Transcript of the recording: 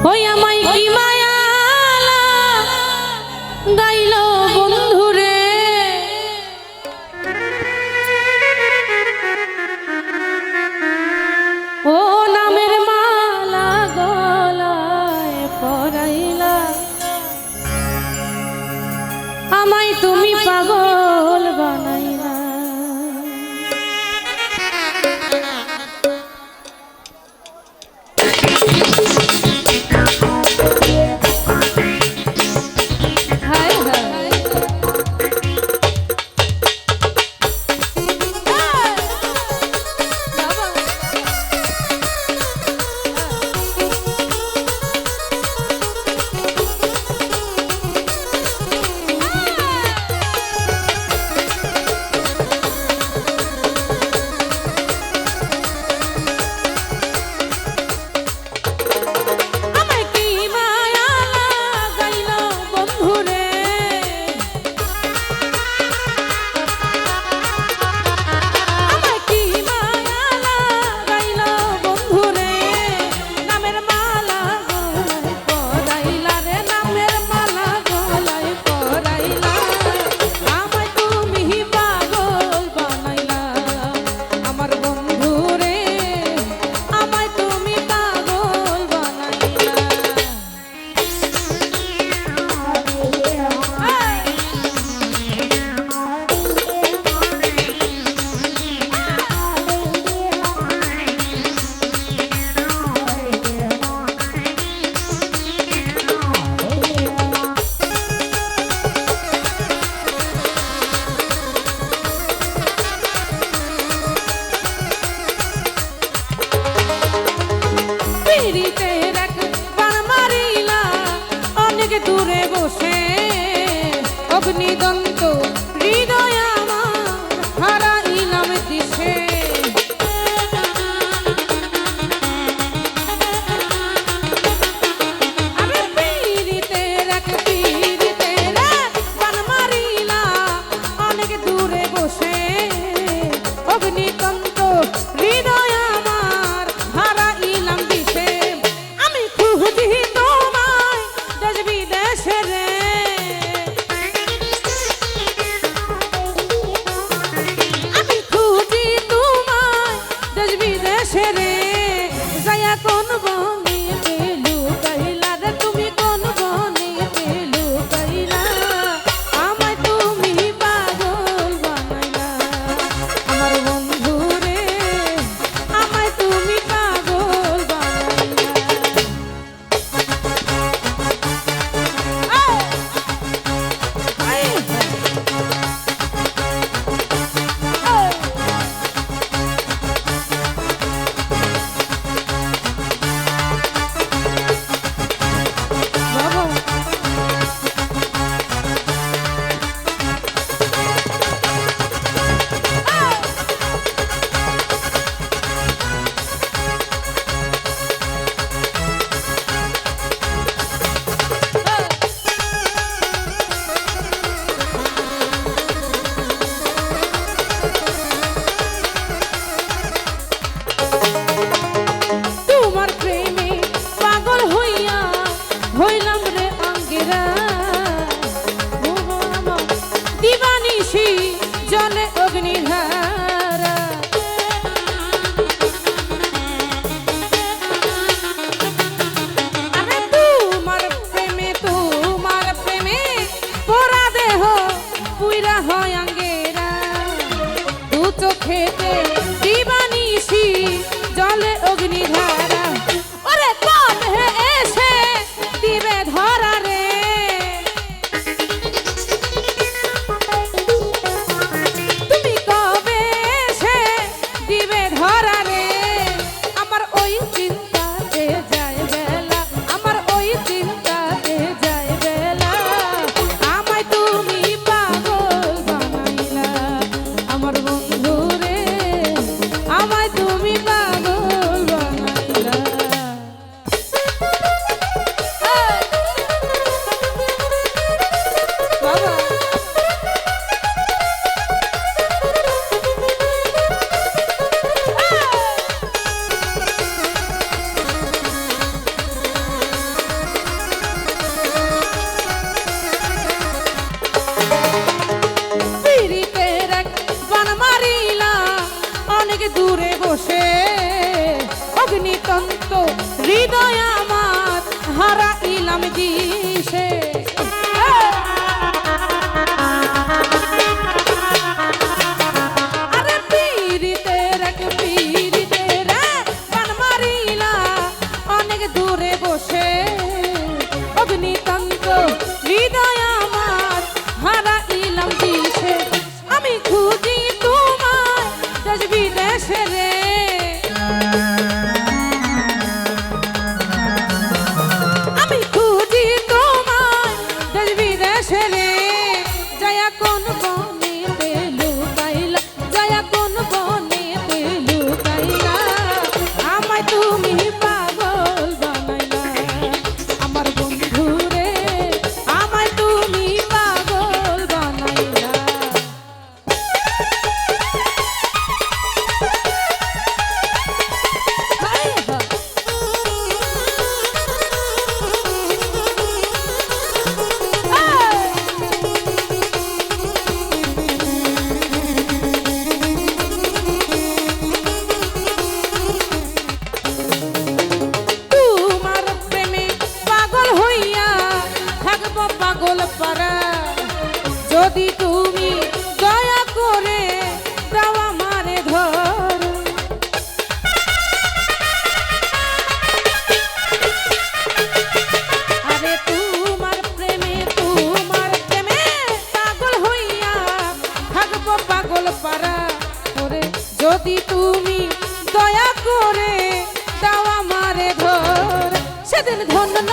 ওই আমায় কি মায়া গাইল বন্ধুরে ও নামের মালা গলায় পরাইলা আমায় তুমি পাগল বানাইলা দূরে বসে অগ্নিদন্ত হৃদয় আমার হারাইলাম দিশে আমি পীড়িতের এক বান মারিলা অনেক দূরে বসে অগ্নিদন্ত হৃদয় আমার হারাইলাম দিশে আমি খুঁজি কোন বনেতে লুকাইলা রে তুমি কোন বনেতে লুকাইলা আমায় তুমি পাগল বানাইলা আমার বন্ধু রে আমায় তুমি পাগল বানাইলা হইলাম রে আঙ্গেরা দিবানিশি জলে অগ্নিধারা আরে তোমার প্রেমে পোড়া দেহ পুইরা হয় আঙ্গেরা দু চোখেতে দিবানিশি জলে অগ্নিধারা ওরে কবে এসে দিবে ধরা রে তুমি কবে এসে দিবে ধরা রে আমার ওই চিন্তাতে যায় বেলা আমার ওই চিন্তাতে যায় বেলা আমায় তুমি পাগল বানাইলা আমার বন্ধু রে আমায় তুমি পাগল বানাইলা অনেক দূরে বসে অগ্নিতন্ত হৃদয় আমার হারাইলাম দিশে। আরে পীড়িতের এক পীড়িতের প্রাণ মারিলা অনেক দূরে বসে অগ্নিতন্ত হৃদয় আমার হারাইলাম দিশে। আমি খুঁজি তোমার দেশ বিদেশে রে, আমি খুঁজি তোমার দেশ বিদেশে রে। জয়া কোন বনে পেলু পাইলা, জয়া কোন বনে পেলু পাইলা, আমায় তুমি পাগল বানাইলা আমার বন্ধু রে, আমায় তুমি পাগল বানাইলা। তোমার প্রেমে পাগল হইয়া থাকবো পাগল পারা, যদি তুমি দয়া করে দাও আমারে ধর। আরে তোমার প্রেমে পাগল হইয়া থাকবো পাগল পারা, ওরে যদি তুমি দয়া করে দাও আমারে ধর। সেদিন ধন্য